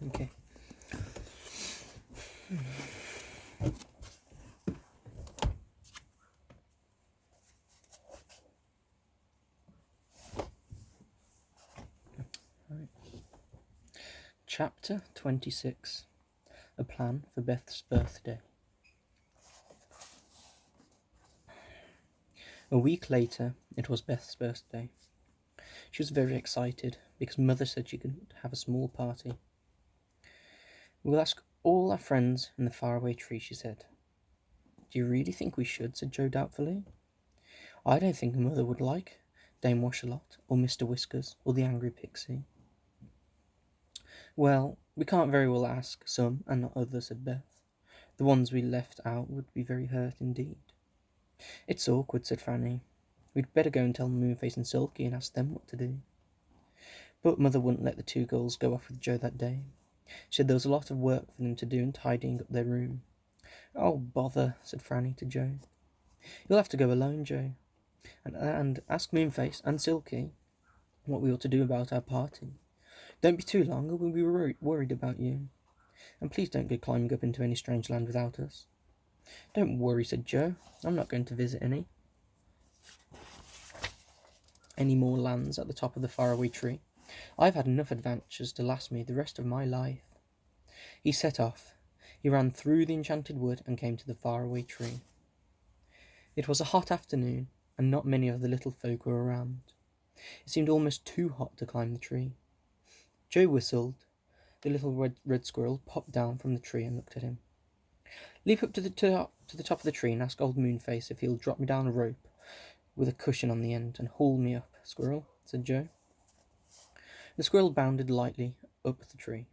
Okay. Right. Chapter 26. A Plan for Beth's Birthday. A week later, it was Beth's birthday. She was very excited because Mother said she could have a small party. "We'll ask all our friends in the faraway tree," she said. "Do you really think we should?" said Joe doubtfully. "I don't think Mother would like Dame Washalot, or Mr. Whiskers, or the Angry Pixie." "Well, we can't very well ask some and not others," said Beth. "The ones we left out would be very hurt indeed." "It's awkward," said Franny. "We'd better go and tell Moonface and Silky and ask them what to do." But Mother wouldn't let the two girls go off with Joe that day. She said there was a lot of work for them to do in tidying up their room. "Oh, bother," said Franny to Joe. "You'll have to go alone, Joe, and ask Moonface and Silky what we ought to do about our party. Don't be too long, or we'll be worried about you. And please don't go climbing up into any strange land without us." "Don't worry," said Joe. "I'm not going to visit any more lands at the top of the faraway tree. I've had enough adventures to last me the rest of my life." He set off. He ran through the Enchanted Wood and came to the faraway tree. It was a hot afternoon, and not many of the little folk were around. It seemed almost too hot to climb the tree. Joe whistled. The little red squirrel popped down from the tree and looked at him. "Leap up to the top of the tree and ask old Moonface if he'll drop me down a rope with a cushion on the end and haul me up, Squirrel," said Joe. The squirrel bounded lightly up the tree.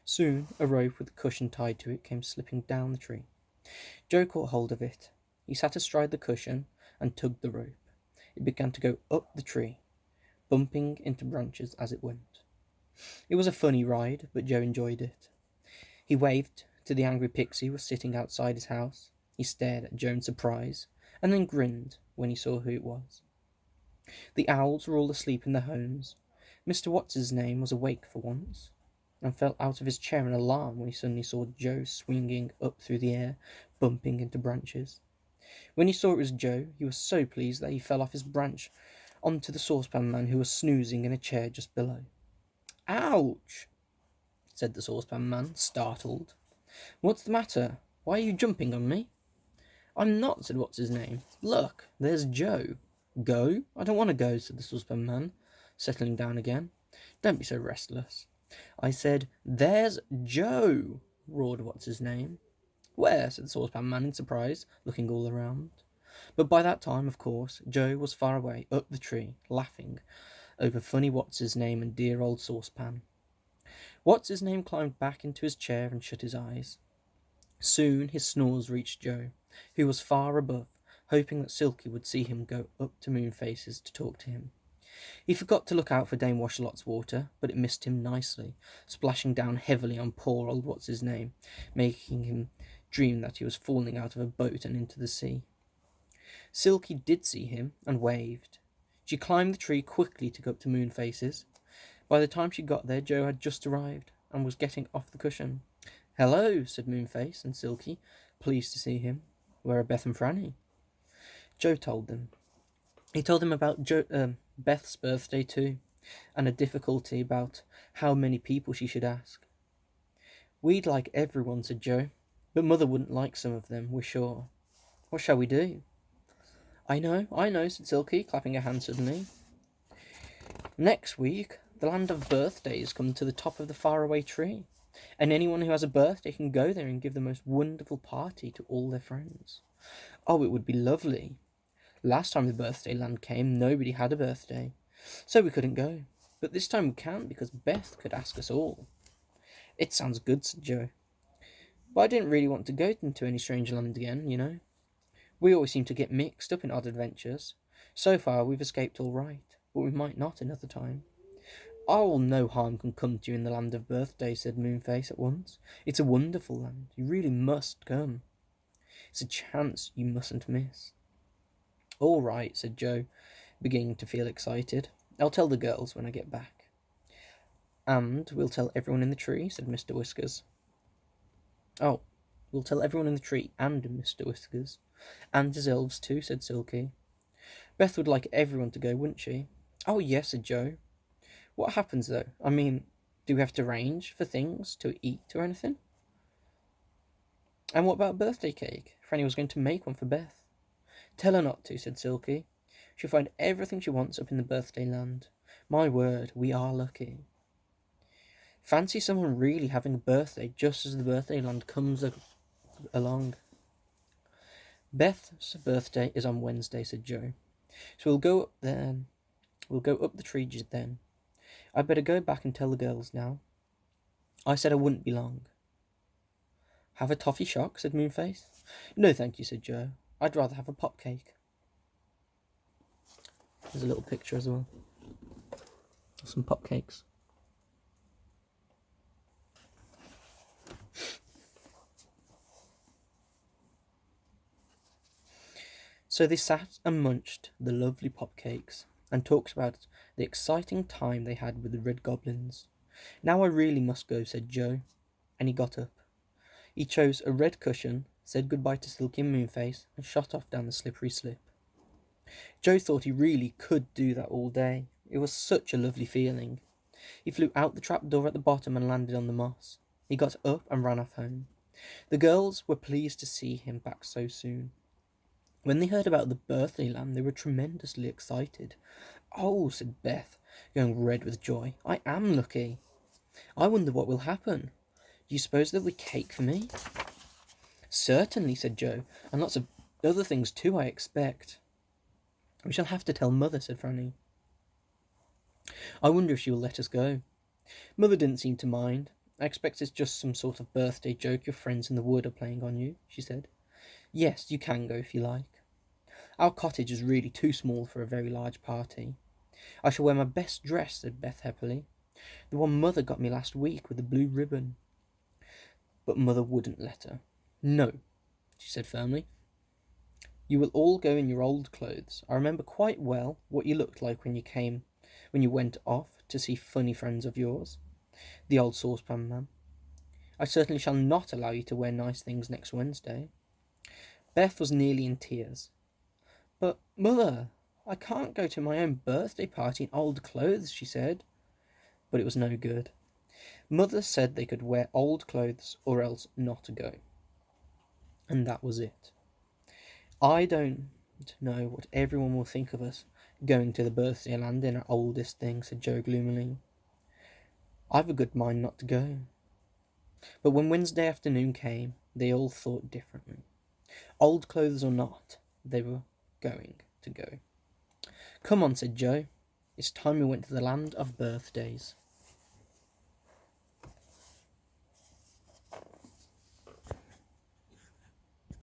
Soon a rope with a cushion tied to it came slipping down the tree. Joe caught hold of it. He sat astride the cushion and tugged the rope. It began to go up the tree, bumping into branches as it went. It was a funny ride, but Joe enjoyed it. He waved to the angry pixie who was sitting outside his house. He stared at Joe in surprise, and then grinned when he saw who it was. The owls were all asleep in their homes. Mr. What's-his-name was awake for once, and fell out of his chair in alarm when he suddenly saw Joe swinging up through the air, bumping into branches. When he saw it was Joe, he was so pleased that he fell off his branch onto the saucepan man who was snoozing in a chair just below. "Ouch!" said the saucepan man, startled. "What's the matter? Why are you jumping on me?" "I'm not," said What's-his-name. "Look, there's Joe." "Go? I don't want to go," said the saucepan man, settling down again. "Don't be so restless." "I said, there's Joe," roared What's-his-name. "Where?" said the saucepan man in surprise, looking all around. But by that time, of course, Joe was far away up the tree, laughing over funny What's-his-name and dear old saucepan. What's-his-name climbed back into his chair and shut his eyes. Soon his snores reached Joe, who was far above, hoping that Silky would see him go up to Moonface's to talk to him. He forgot to look out for Dame Washalot's water, but it missed him nicely, splashing down heavily on poor old What's-his-name, making him dream that he was falling out of a boat and into the sea. Silky did see him and waved. She climbed the tree quickly to go up to Moonface's. By the time she got there, Joe had just arrived and was getting off the cushion. "Hello," said Moonface and Silky, pleased to see him. "Where are Beth and Franny?" Joe told them. He told them about Beth's birthday too, and a difficulty about how many people she should ask. "We'd like everyone," said Joe, "but Mother wouldn't like some of them, we're sure. What shall we do?" I know," said Silky, clapping her hands suddenly. "Next week, the land of birthdays come to the top of the faraway tree, and anyone who has a birthday can go there and give the most wonderful party to all their friends. Oh, it would be lovely. Last time the birthday land came, nobody had a birthday, so we couldn't go. But this time we can, because Beth could ask us all." "It sounds good," said Joe. "But I didn't really want to go into any strange land again, you know. We always seem to get mixed up in odd adventures. So far we've escaped all right, but we might not another time." "Oh, no harm can come to you in the land of birthday," said Moonface at once. "It's a wonderful land. You really must come. It's a chance you mustn't miss." "All right," said Joe, beginning to feel excited. "I'll tell the girls when I get back." And we'll tell everyone in the tree, said Mr. Whiskers. Oh, we'll tell everyone in the tree and Mr. Whiskers. And his elves too, said Silky. Beth would like everyone to go, wouldn't she? Oh, yes, said Joe. What happens, though? I mean, do we have to arrange for things to eat or anything? And what about a birthday cake? Franny was going to make one for Beth. Tell her not to, said Silky. She'll find everything she wants up in the birthday land. My word, we are lucky. Fancy someone really having a birthday just as the birthday land comes along. Beth's birthday is on Wednesday, said Joe. So we'll go up there. We'll go up the tree then. I'd better go back and tell the girls now. I said I wouldn't be long. Have a toffee shock, said Moonface. No, thank you, said Joe. I'd rather have a pop cake. There's a little picture as well of some pop cakes. So they sat and munched the lovely pop cakes and talked about the exciting time they had with the red goblins. Now I really must go, said Joe, and he got up. He chose a red cushion, said goodbye to Silky and Moonface, and shot off down the slippery slip. Joe thought he really could do that all day. It was such a lovely feeling. He flew out the trapdoor at the bottom and landed on the moss. He got up and ran off home. The girls were pleased to see him back so soon. When they heard about the birthday lamb, they were tremendously excited. Oh, said Beth, going red with joy, I am lucky. I wonder what will happen. Do you suppose there'll be cake for me? Certainly, said Joe, and lots of other things too, I expect. We shall have to tell Mother, said Franny. I wonder if she will let us go. Mother didn't seem to mind. I expect it's just some sort of birthday joke your friends in the wood are playing on you, she said. Yes, you can go if you like. Our cottage is really too small for a very large party. I shall wear my best dress, said Beth happily. The one Mother got me last week with the blue ribbon. But Mother wouldn't let her. No, she said firmly. You will all go in your old clothes. I remember quite well what you looked like when you went off to see funny friends of yours, the old saucepan man. I certainly shall not allow you to wear nice things next Wednesday. Beth was nearly in tears. But, Mother, I can't go to my own birthday party in old clothes, she said. But it was no good. Mother said they could wear old clothes or else not go. And that was it. I don't know what everyone will think of us going to the birthday land in our oldest thing, said Joe gloomily. I've a good mind not to go. But when Wednesday afternoon came, they all thought differently. Old clothes or not, they were going to go. Come on, said Joe. It's time we went to the land of birthdays.